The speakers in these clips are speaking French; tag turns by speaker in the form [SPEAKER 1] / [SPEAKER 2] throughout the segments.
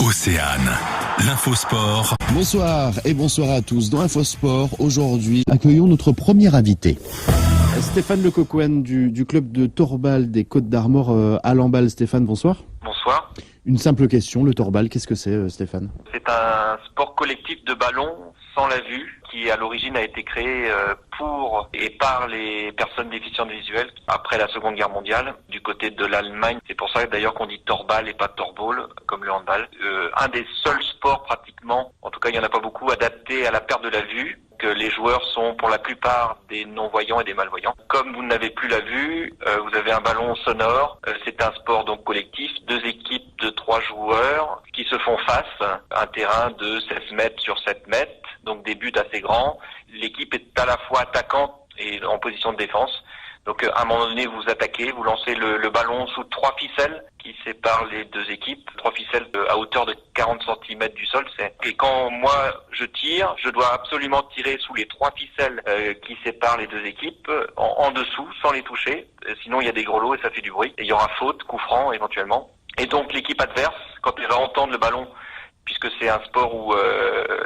[SPEAKER 1] Océane, l'infosport.
[SPEAKER 2] Bonsoir et bonsoir à tous. Dans Infosport, aujourd'hui, accueillons notre premier invité. Stéphane Lecoquen du club de Torbal des Côtes d'Armor à Lamballe. Stéphane, bonsoir.
[SPEAKER 3] Bonsoir.
[SPEAKER 2] Une simple question, le Torbal, qu'est-ce que c'est Stéphane ?
[SPEAKER 3] C'est un sport collectif de ballon sans la vue qui à l'origine a été créé pour et par les personnes déficientes visuelles après la Seconde Guerre mondiale du côté de l'Allemagne. C'est pour ça d'ailleurs qu'on dit Torbal et pas Torball comme le handball. Un des seuls sports pratiquement, en tout cas il n'y en a pas beaucoup, adaptés à la perte de la vue. Que les joueurs sont pour la plupart des non-voyants et des malvoyants. Comme vous n'avez plus la vue, vous avez un ballon sonore. C'est un sport donc collectif, 2 équipes de 3 joueurs qui se font face, un terrain de 16 mètres sur 7 mètres, donc des buts assez grands. L'équipe est à la fois attaquante et en position de défense. Donc à un moment donné, vous attaquez, vous lancez le ballon sous 3 ficelles qui séparent les 2 équipes. 3 ficelles à hauteur de 40 cm du sol. Et quand moi je tire, je dois absolument tirer sous les 3 ficelles qui séparent les 2 équipes, en dessous, sans les toucher. Sinon il y a des grelots et ça fait du bruit. Et il y aura faute, coup franc éventuellement. Et donc l'équipe adverse, quand elle va entendre le ballon, puisque c'est un sport où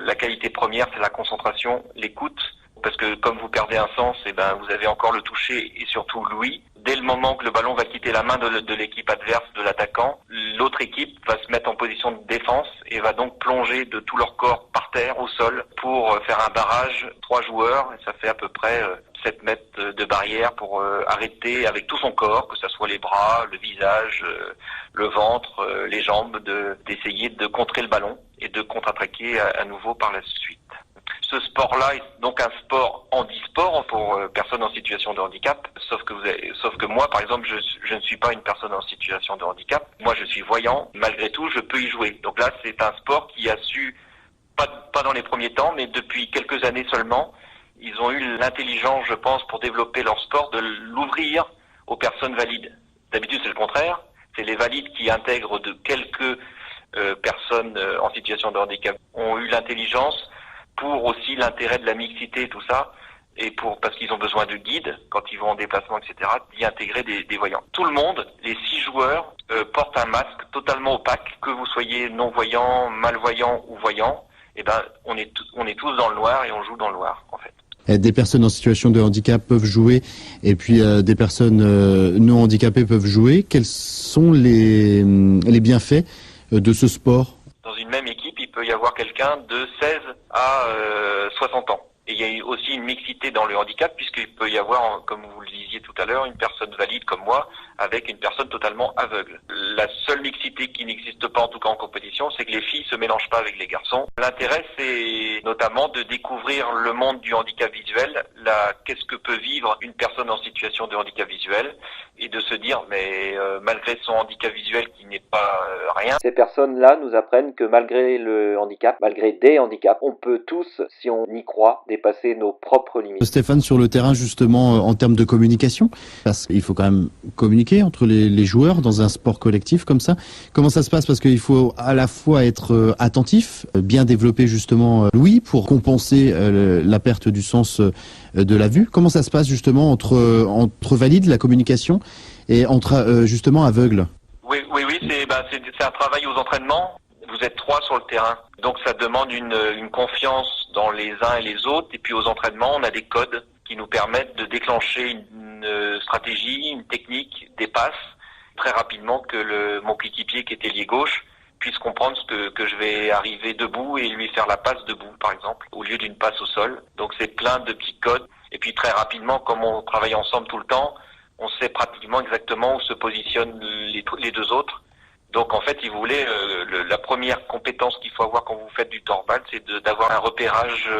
[SPEAKER 3] la qualité première c'est la concentration, l'écoute, parce que comme vous perdez un sens, vous avez encore le toucher et surtout l'ouïe. Dès le moment que le ballon va quitter la main de l'équipe adverse, de l'attaquant, l'autre équipe va se mettre en position de défense et va donc plonger de tout leur corps par terre, au sol, pour faire un barrage, 3 joueurs, et ça fait à peu près 7 mètres de barrière pour arrêter avec tout son corps, que ce soit les bras, le visage, le ventre, les jambes, d'essayer de contrer le ballon et de contre-attaquer à nouveau par la suite. Ce sport-là est donc un sport handisport pour personnes en situation de handicap, sauf que moi, par exemple, je ne suis pas une personne en situation de handicap. Moi, je suis voyant. Malgré tout, je peux y jouer. Donc là, c'est un sport qui a su, pas dans les premiers temps, mais depuis quelques années seulement, ils ont eu l'intelligence, je pense, pour développer leur sport, de l'ouvrir aux personnes valides. D'habitude, c'est le contraire. C'est les valides qui intègrent de quelques personnes en situation de handicap ont eu l'intelligence pour aussi l'intérêt de la mixité et tout ça, et parce qu'ils ont besoin de guides quand ils vont en déplacement, etc., d'y intégrer des voyants. Tout le monde, les 6 joueurs, portent un masque totalement opaque, que vous soyez non-voyant, malvoyant ou voyant, on est tous dans le noir et on joue dans le noir, en fait.
[SPEAKER 2] Des personnes en situation de handicap peuvent jouer, et puis des personnes non handicapées peuvent jouer. Quels sont les bienfaits de ce sport ?
[SPEAKER 3] Dans une même équipe, il peut y avoir quelqu'un de 16 à 60 ans. Et il y a aussi une mixité dans le handicap, puisqu'il peut y avoir, comme vous le disiez tout à l'heure, une personne valide comme moi, avec une personne totalement aveugle. La seule mixité qui n'existe pas, en tout cas en compétition, c'est que les filles se mélangent pas avec les garçons. L'intérêt, c'est notamment de découvrir le monde du handicap visuel, qu'est-ce que peut vivre une personne en situation de handicap visuel, et de se dire, mais malgré son handicap visuel qui n'est pas rien,
[SPEAKER 4] ces personnes-là nous apprennent que malgré le handicap, malgré des handicaps, on peut tous, si on y croit, dépasser nos propres limites.
[SPEAKER 2] Stéphane, sur le terrain justement, en termes de communication, parce qu'il faut quand même communiquer entre les joueurs dans un sport collectif comme ça. Comment ça se passe ? Parce qu'il faut à la fois être attentif, bien développer justement l'ouïe pour compenser la perte du sens de la vue. Comment ça se passe justement entre valides, la communication, et entre justement aveugles ?
[SPEAKER 3] Oui, c'est un travail aux entraînements. Vous êtes 3 sur le terrain, donc ça demande une confiance dans les uns et les autres. Et puis aux entraînements, on a des codes qui nous permettent de déclencher une stratégie, une technique, des passes, très rapidement que mon coéquipier qui est ailier gauche puisse comprendre que je vais arriver debout et lui faire la passe debout, par exemple, au lieu d'une passe au sol. Donc c'est plein de petits codes. Et puis très rapidement, comme on travaille ensemble tout le temps, on sait pratiquement exactement où se positionnent les 2 autres. Donc en fait, si vous voulez, la première compétence qu'il faut avoir quand vous faites du torbal, c'est d'avoir un repérage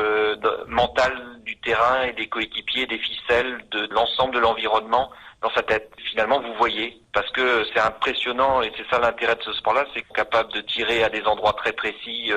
[SPEAKER 3] mental du terrain et des coéquipiers, des ficelles, de l'ensemble de l'environnement dans sa tête. Finalement, vous voyez, parce que c'est impressionnant et c'est ça l'intérêt de ce sport-là, c'est capable de tirer à des endroits très précis,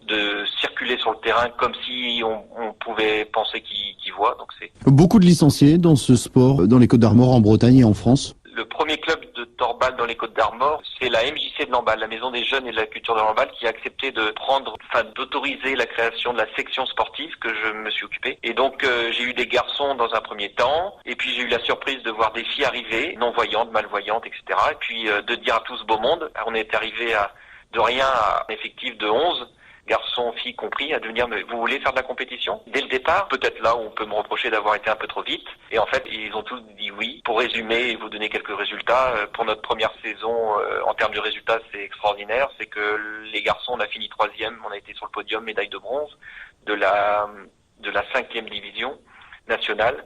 [SPEAKER 3] de circuler sur le terrain comme si on pouvait penser qu'il voit. Donc c'est
[SPEAKER 2] beaucoup de licenciés dans ce sport, dans les Côtes d'Armor, en Bretagne et en France.
[SPEAKER 3] Le premier club de torbal dans les Côtes d'Armor, c'est la MJC de Lamballe, la Maison des Jeunes et de la Culture de Lamballe, qui a accepté d'autoriser la création de la section sportive que je me suis occupé. Et donc j'ai eu des garçons dans un premier temps, et puis j'ai eu la surprise de voir des filles arriver, non-voyantes, malvoyantes, etc. Et puis de dire à tout ce beau monde, on est arrivé à de rien à un effectif de 11, garçons, filles compris, à devenir, mais vous voulez faire de la compétition? Dès le départ, peut-être là où on peut me reprocher d'avoir été un peu trop vite. Et en fait, ils ont tous dit oui. Pour résumer et vous donner quelques résultats, pour notre première saison, en termes de résultats, c'est extraordinaire. C'est que les garçons, on a fini 3e, on a été sur le podium, médaille de bronze de la 5e division nationale.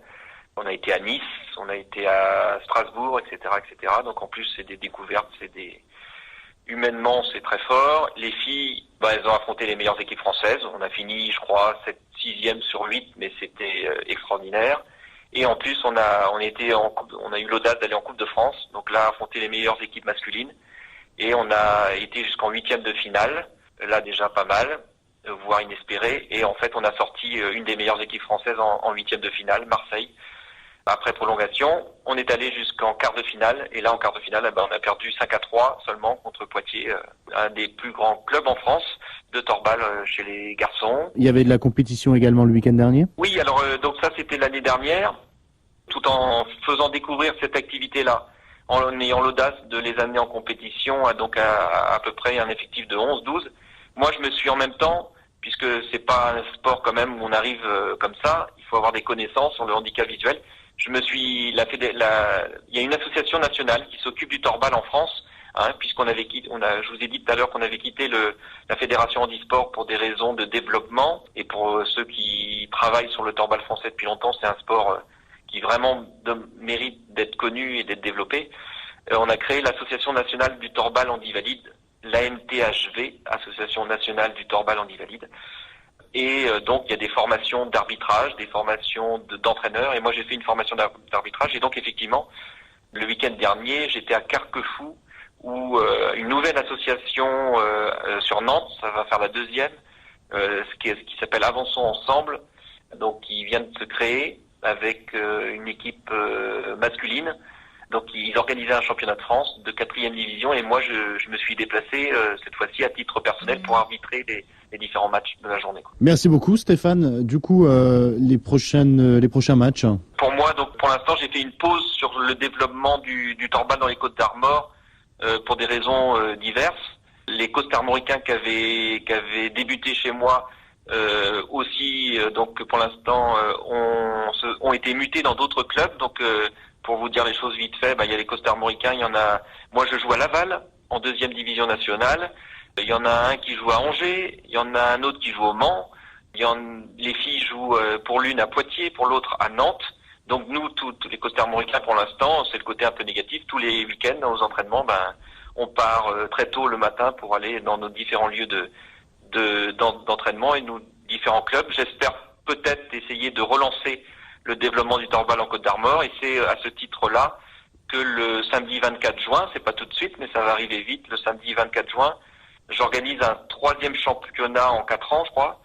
[SPEAKER 3] On a été à Nice, on a été à Strasbourg, etc., etc. Donc en plus, c'est des découvertes, humainement, c'est très fort. Les filles, elles ont affronté les meilleures équipes françaises. On a fini, je crois, 6e sur 8, mais c'était extraordinaire. Et en plus, on a eu l'audace d'aller en Coupe de France. Donc là, affronter les meilleures équipes masculines. Et on a été jusqu'en 8e de finale. Là, déjà pas mal, voire inespéré. Et en fait, on a sorti une des meilleures équipes françaises en 8e de finale, Marseille. Après prolongation, on est allé jusqu'en quart de finale, et là en quart de finale, on a perdu 5-3 seulement contre Poitiers, un des plus grands clubs en France de torbal chez les garçons.
[SPEAKER 2] Il y avait de la compétition également le week-end dernier? Oui,
[SPEAKER 3] alors donc ça c'était l'année dernière, tout en faisant découvrir cette activité-là, en ayant l'audace de les amener en compétition à peu près un effectif de 11-12. Moi je me suis en même temps, puisque c'est pas un sport quand même où on arrive comme ça, il faut avoir des connaissances sur le handicap visuel. Il y a une association nationale qui s'occupe du torbal en France, puisqu'on avait je vous ai dit tout à l'heure qu'on avait quitté la fédération handisport pour des raisons de développement, et pour ceux qui travaillent sur le torbal français depuis longtemps, c'est un sport qui vraiment mérite d'être connu et d'être développé. On a créé l'association nationale du torbal handivalide, l'ANTHV, Association nationale du torbal handivalide. Et donc il y a des formations d'arbitrage, des formations d'entraîneurs, et moi j'ai fait une formation d'arbitrage. Et donc effectivement, le week-end dernier, j'étais à Carquefou, où une nouvelle association sur Nantes, ça va faire la 2e, ce qui s'appelle Avançons Ensemble, donc qui vient de se créer avec une équipe masculine. Donc ils organisaient un championnat de France de 4e division, et moi je me suis déplacé cette fois-ci à titre personnel pour arbitrer les différents matchs de la journée.
[SPEAKER 2] Merci beaucoup Stéphane. Du coup, les prochains matchs?
[SPEAKER 3] Pour moi, donc pour l'instant, j'ai fait une pause sur le développement du torbal dans les Côtes d'Armor pour des raisons diverses. Les Costa-Armoricains qui avaient débuté chez moi aussi, donc pour l'instant, ont été mutés dans d'autres clubs. Donc pour vous dire les choses vite fait, il y a les Costa-Armoricains, il y en a. Moi, je joue à Laval en 2e division nationale. Il y en a un qui joue à Angers, il y en a un autre qui joue au Mans. Les filles jouent pour l'une à Poitiers, pour l'autre à Nantes. Donc nous, tous les Costa-Armoricains, pour l'instant, c'est le côté un peu négatif. Tous les week-ends, dans nos entraînements, on part très tôt le matin pour aller dans nos différents lieux d'entraînement et nos différents clubs. J'espère peut-être essayer de relancer le développement du torbal en Côte d'Armor, et c'est à ce titre-là que le samedi 24 juin, c'est pas tout de suite, mais ça va arriver vite, le samedi 24 juin, j'organise un 3e championnat en 4 ans, je crois.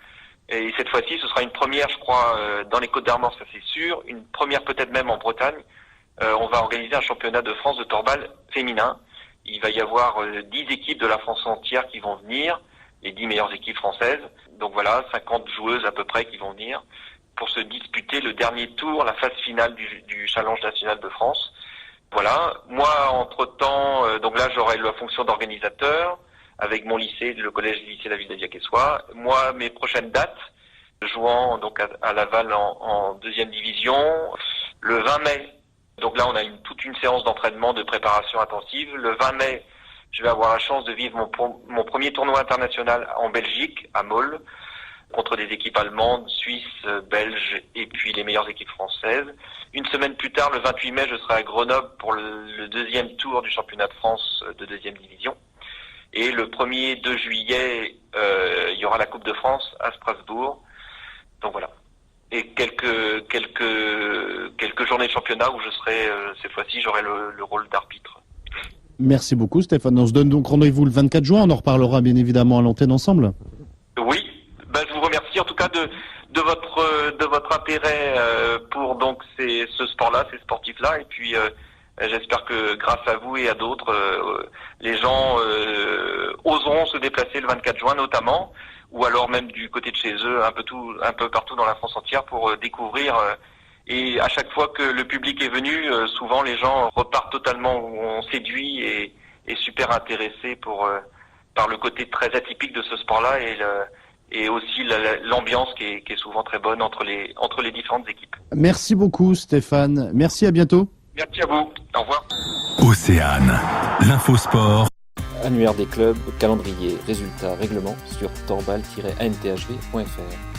[SPEAKER 3] Et cette fois-ci, ce sera une première, je crois, dans les Côtes d'Armor, ça c'est sûr. Une première peut-être même en Bretagne. On va organiser un championnat de France de torbal féminin. Il va y avoir 10 équipes de la France entière qui vont venir, les 10 meilleures équipes françaises. Donc voilà, 50 joueuses à peu près qui vont venir pour se disputer le dernier tour, la phase finale du Challenge national de France. Voilà. Moi, entre-temps, donc là, j'aurai la fonction d'organisateur avec mon lycée, le collège-lycée La Ville d'Aviac-et-Soie. Moi, mes prochaines dates, jouant donc à Laval en 2e division, le 20 mai. Donc là, on a toute une séance d'entraînement, de préparation intensive. Le 20 mai, je vais avoir la chance de vivre mon premier tournoi international en Belgique, à Mol, contre des équipes allemandes, suisses, belges et puis les meilleures équipes françaises. Une semaine plus tard, le 28 mai, je serai à Grenoble pour le 2e tour du championnat de France de 2e division. Et le 1er 2 juillet, il y aura la Coupe de France à Strasbourg. Donc voilà. Et quelques journées de championnat où je serai, cette fois-ci, j'aurai le rôle d'arbitre.
[SPEAKER 2] Merci beaucoup Stéphane. On se donne donc rendez-vous le 24 juin. On en reparlera bien évidemment à l'antenne ensemble.
[SPEAKER 3] Oui. Je vous remercie en tout cas de votre intérêt pour donc ce sport-là, ces sportifs-là. Et puis j'espère que grâce à vous et à d'autres, les gens oseront se déplacer le 24 juin notamment, ou alors même du côté de chez eux, un peu partout dans la France entière pour découvrir. Et à chaque fois que le public est venu, souvent les gens repartent totalement séduits et super intéressés pour par le côté très atypique de ce sport-là et aussi l'ambiance qui est souvent très bonne entre les différentes équipes.
[SPEAKER 2] Merci beaucoup Stéphane, merci, à bientôt.
[SPEAKER 3] Merci à vous, au revoir.
[SPEAKER 1] Océane, l'infosport.
[SPEAKER 4] Annuaire des clubs, calendrier, résultats, règlements sur torbal-anthv.fr.